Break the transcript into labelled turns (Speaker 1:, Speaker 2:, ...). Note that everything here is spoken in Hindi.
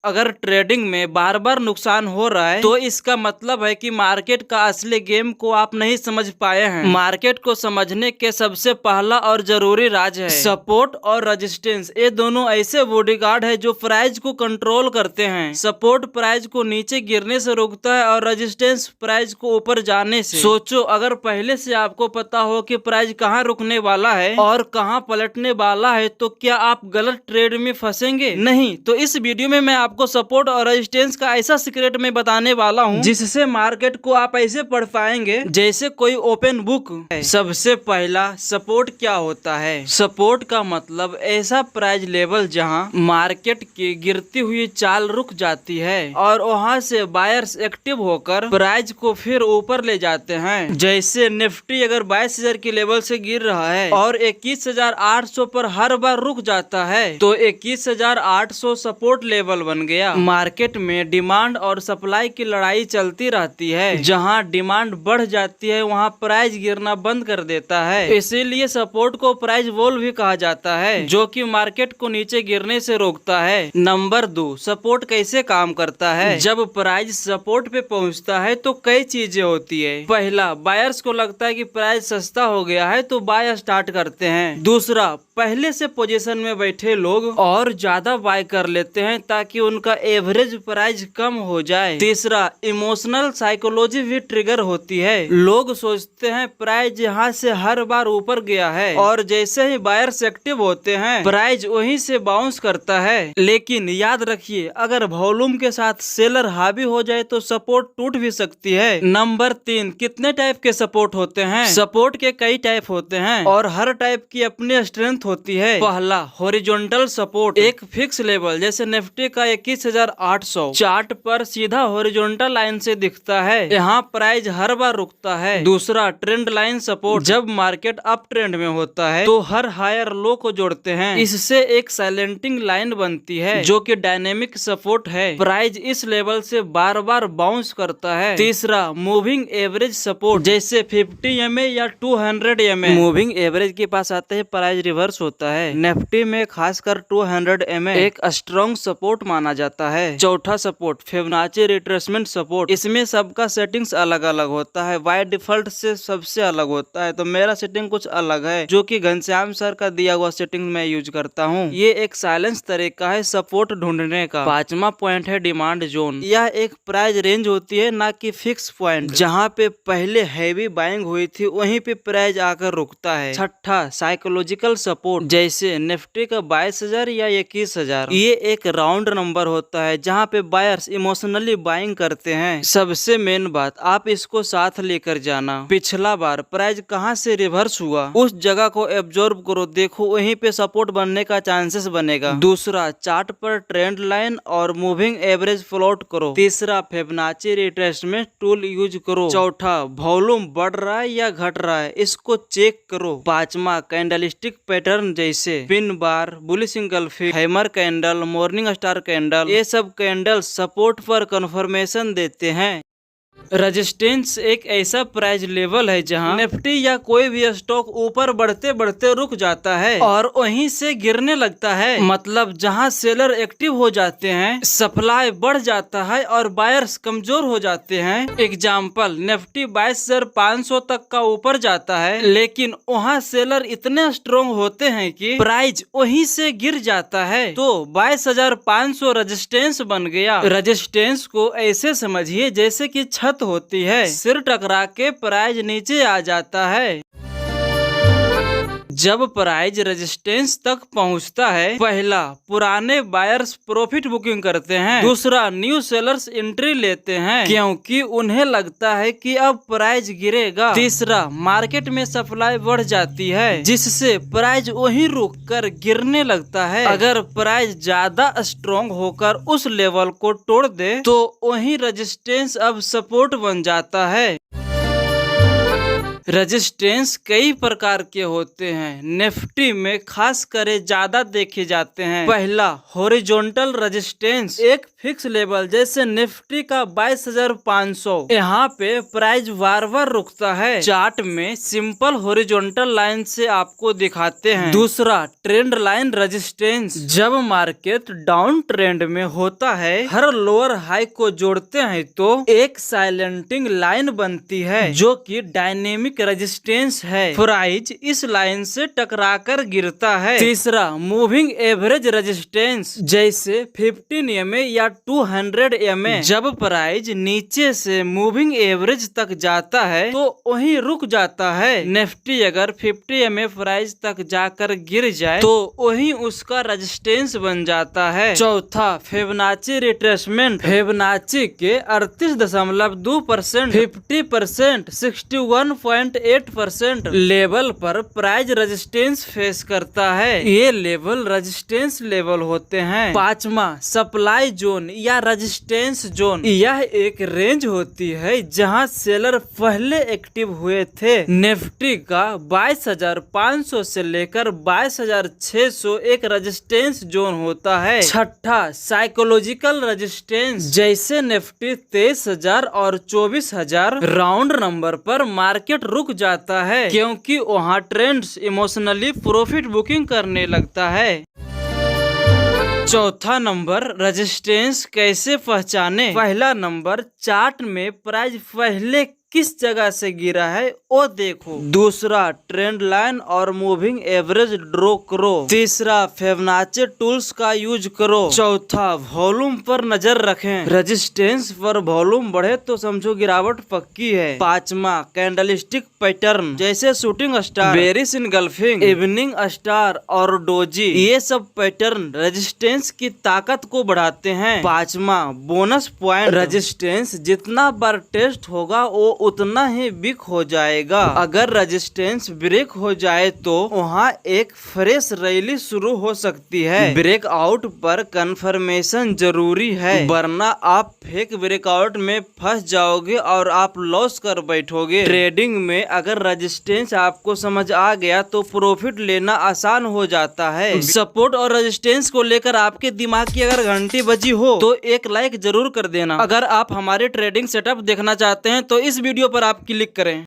Speaker 1: अगर ट्रेडिंग में बार बार नुकसान हो रहा है तो इसका मतलब है कि मार्केट का असली गेम को आप नहीं समझ पाए हैं। मार्केट को समझने के सबसे पहला और जरूरी राज है सपोर्ट और रेजिस्टेंस। ये दोनों ऐसे बॉडीगार्ड है जो प्राइस को कंट्रोल करते हैं। सपोर्ट प्राइस को नीचे गिरने से रोकता है और रेजिस्टेंस प्राइस को ऊपर जाने से। सोचो, अगर पहले से आपको पता हो कि प्राइस कहाँ रुकने वाला है और कहाँ पलटने वाला है तो क्या आप गलत ट्रेड में फंसेंगे? नहीं। तो इस वीडियो में मैं आपको सपोर्ट और रेजिस्टेंस का ऐसा सीक्रेट में बताने वाला हूँ जिससे मार्केट को आप ऐसे पढ़ पाएंगे जैसे कोई ओपन बुक है। सबसे पहला, सपोर्ट क्या होता है? सपोर्ट का मतलब ऐसा प्राइस लेवल जहां मार्केट की गिरती हुई चाल रुक जाती है और वहां से बायर्स एक्टिव होकर प्राइस को फिर ऊपर ले जाते हैं। जैसे निफ्टी अगर 22,000 के लेवल से गिर रहा है और 21,800 पर हर बार रुक जाता है तो 21,800 सपोर्ट लेवल बन गया। मार्केट में डिमांड और सप्लाई की लड़ाई चलती रहती है। जहां डिमांड बढ़ जाती है वहां प्राइस गिरना बंद कर देता है। इसीलिए सपोर्ट को प्राइस वॉल भी कहा जाता है जो कि मार्केट को नीचे गिरने से रोकता है। नंबर 2, सपोर्ट कैसे काम करता है? जब प्राइस सपोर्ट पे पहुंचता है तो कई चीजें होती है। पहला, बायर्स को लगता है कि प्राइस सस्ता हो गया है तो बाय स्टार्ट करते हैं। दूसरा, पहले से पोजीशन में बैठे लोग और ज्यादा बाय कर लेते हैं ताकि उनका एवरेज प्राइस कम हो जाए। तीसरा, इमोशनल साइकोलॉजी भी ट्रिगर होती है। लोग सोचते हैं प्राइस यहाँ से हर बार ऊपर गया है और जैसे ही बायर्स एक्टिव होते हैं प्राइस वहीं से बाउंस करता है। लेकिन याद रखिए, अगर वॉल्यूम के साथ सेलर हावी हो जाए तो सपोर्ट टूट भी सकती है। नंबर 3, कितने टाइप के सपोर्ट होते हैं? सपोर्ट के कई टाइप होते हैं और हर टाइप की अपनी स्ट्रेंथ होती है। पहला, हॉरिजॉन्टल सपोर्ट, एक फिक्स लेवल जैसे निफ्टी का 21,800 चार्ट पर सीधा हॉरिजॉन्टल लाइन से दिखता है। यहाँ प्राइस हर बार रुकता है। दूसरा, ट्रेंड लाइन सपोर्ट, जब मार्केट अप ट्रेंड में होता है तो हर हायर लो को जोड़ते हैं। इससे एक साइलेंटिंग लाइन बनती है जो कि डायनेमिक सपोर्ट है। प्राइस इस लेवल से बार बार बाउंस करता है। तीसरा, मूविंग एवरेज सपोर्ट, जैसे 50 EMA या 200 EMA। मूविंग एवरेज के पास आते ही प्राइस रिवर्स होता है। निफ्टी में खासकर 200 EMA एक स्ट्रॉन्ग सपोर्ट माना जाता है। चौथा सपोर्ट, फिबोनाची रिट्रेसमेंट सपोर्ट, इसमें सबका सेटिंग्स अलग अलग होता है। बाय डिफॉल्ट से सबसे अलग होता है तो मेरा सेटिंग कुछ अलग है जो कि घनश्याम सर का दिया हुआ सेटिंग मैं यूज करता हूँ। ये एक साइलेंस तरीका है सपोर्ट ढूंढने का। पांचवा पॉइंट है डिमांड जोन। यह एक प्राइस रेंज होती है ना कि फिक्स पॉइंट। जहाँ पे पहले हैवी बाइंग हुई थी वहीं पे प्राइस आकर रुकता है। छठा, साइकोलॉजिकल सपोर्ट, जैसे निफ्टी का 22,000 या 21,000। ये एक राउंड नंबर होता है जहाँ पे बायर्स इमोशनली बाइंग करते हैं। सबसे मेन बात, आप इसको साथ लेकर जाना। पिछला बार प्राइस कहाँ से रिवर्स हुआ उस जगह को एब्जॉर्ब करो, देखो वहीं पे सपोर्ट बनने का चांसेस बनेगा। दूसरा, चार्ट पर ट्रेंड लाइन और मूविंग एवरेज प्लॉट करो। तीसरा, फिबोनाची रिट्रेसमेंट टूल यूज करो। चौथा, वॉल्यूम बढ़ रहा है या घट रहा है इसको चेक करो। पांचवा, कैंडलस्टिक पैटर्न जैसे pin bar, bullish engulfing, hammer candle, morning star candle, ये सब कैंडल सपोर्ट पर कंफर्मेशन देते हैं। रेजिस्टेंस एक ऐसा प्राइस लेवल है जहां निफ्टी या कोई भी स्टॉक ऊपर बढ़ते बढ़ते रुक जाता है और वहीं से गिरने लगता है। मतलब जहां सेलर एक्टिव हो जाते हैं, सप्लाई बढ़ जाता है और बायर्स कमजोर हो जाते हैं। एग्जाम्पल, निफ्टी 22,500 तक का ऊपर जाता है लेकिन वहां सेलर इतने स्ट्रॉन्ग होते हैं कि प्राइस वहीं से गिर जाता है तो 22,500 रेजिस्टेंस बन गया। रेजिस्टेंस को ऐसे समझिए जैसे कि छत होती है, सिर टकरा के प्राइस नीचे आ जाता है। जब प्राइस रेजिस्टेंस तक पहुंचता है, पहला, पुराने बायर्स प्रॉफिट बुकिंग करते हैं। दूसरा, न्यू सेलर्स एंट्री लेते हैं क्योंकि उन्हें लगता है कि अब प्राइस गिरेगा। तीसरा, मार्केट में सप्लाई बढ़ जाती है जिससे प्राइस वहीं रुककर गिरने लगता है। अगर प्राइस ज्यादा स्ट्रॉन्ग होकर उस लेवल को तोड़ दे तो वहीं रेजिस्टेंस अब सपोर्ट बन जाता है। रेजिस्टेंस कई प्रकार के होते हैं। निफ्टी में खास कर ज्यादा देखे जाते हैं। पहला, हॉरिजॉन्टल रेजिस्टेंस, एक फिक्स लेवल जैसे निफ्टी का 22,500। यहाँ पे प्राइस बार बार रुकता है। चार्ट में सिंपल हॉरिजॉन्टल लाइन से आपको दिखाते हैं। दूसरा, ट्रेंड लाइन रेजिस्टेंस, जब मार्केट डाउन ट्रेंड में होता है, हर लोअर हाई को जोड़ते हैं तो एक साइलेंटिंग लाइन बनती है जो कि डायनेमिक रेजिस्टेंस है। प्राइस इस लाइन से टकराकर गिरता है। तीसरा, मूविंग एवरेज रेजिस्टेंस, जैसे 15 EMA या 200 EMA। जब प्राइस नीचे से मूविंग एवरेज तक जाता है तो वहीं रुक जाता है। निफ्टी अगर 50 EMA प्राइस तक जाकर गिर जाए तो वहीं उसका रेजिस्टेंस बन जाता है। चौथा, फिबोनाची रिट्रेसमेंट, फिबोनाची के 38.2%, 50%, 61.8% लेवल पर प्राइस रेजिस्टेंस फेस करता है। ये लेवल रेजिस्टेंस लेवल होते हैं। पांचवा, सप्लाई जोन या रेजिस्टेंस जोन, यह एक रेंज होती है जहां सेलर पहले एक्टिव हुए थे। निफ्टी का 22,500 से लेकर 22,600 एक रेजिस्टेंस जोन होता है। छठा, साइकोलॉजिकल रेजिस्टेंस, जैसे निफ्टी 23,000 और 24,000 राउंड नंबर पर मार्केट रुक जाता है क्योंकि वहां ट्रेंड्स इमोशनली प्रॉफिट बुकिंग करने लगता है। चौथा नंबर, रेजिस्टेंस कैसे पहचाने। पहला नंबर, चार्ट में प्राइस पहले किस जगह से गिरा है वो देखो। दूसरा, ट्रेंड लाइन और मूविंग एवरेज ड्रॉ करो। तीसरा, फिबोनाची टूल्स का यूज करो। चौथा, वॉल्यूम पर नजर रखें, रेजिस्टेंस पर वॉल्यूम बढ़े तो समझो गिरावट पक्की है। पांचवा, कैंडलस्टिक पैटर्न, जैसे shooting star, bearish engulfing, evening star और डोजी, ये सब पैटर्न रेजिस्टेंस की ताकत को बढ़ाते हैं। पांचवा, बोनस पॉइंट, रेजिस्टेंस जितना बार टेस्ट होगा वो उतना ही वीक हो जाएगा। अगर रेजिस्टेंस ब्रेक हो जाए तो वहाँ एक फ्रेश रैली शुरू हो सकती है। ब्रेकआउट पर कंफर्मेशन जरूरी है, वरना आप फेक ब्रेकआउट में फंस जाओगे और आप लॉस कर बैठोगे। ट्रेडिंग में अगर रेजिस्टेंस आपको समझ आ गया तो प्रॉफिट लेना आसान हो जाता है। सपोर्ट और रेजिस्टेंस को लेकर आपके दिमाग की अगर घंटी बजी हो तो एक लाइक जरूर कर देना। अगर आप हमारे ट्रेडिंग सेटअप देखना चाहते हैं तो इस वीडियो पर आप क्लिक करें।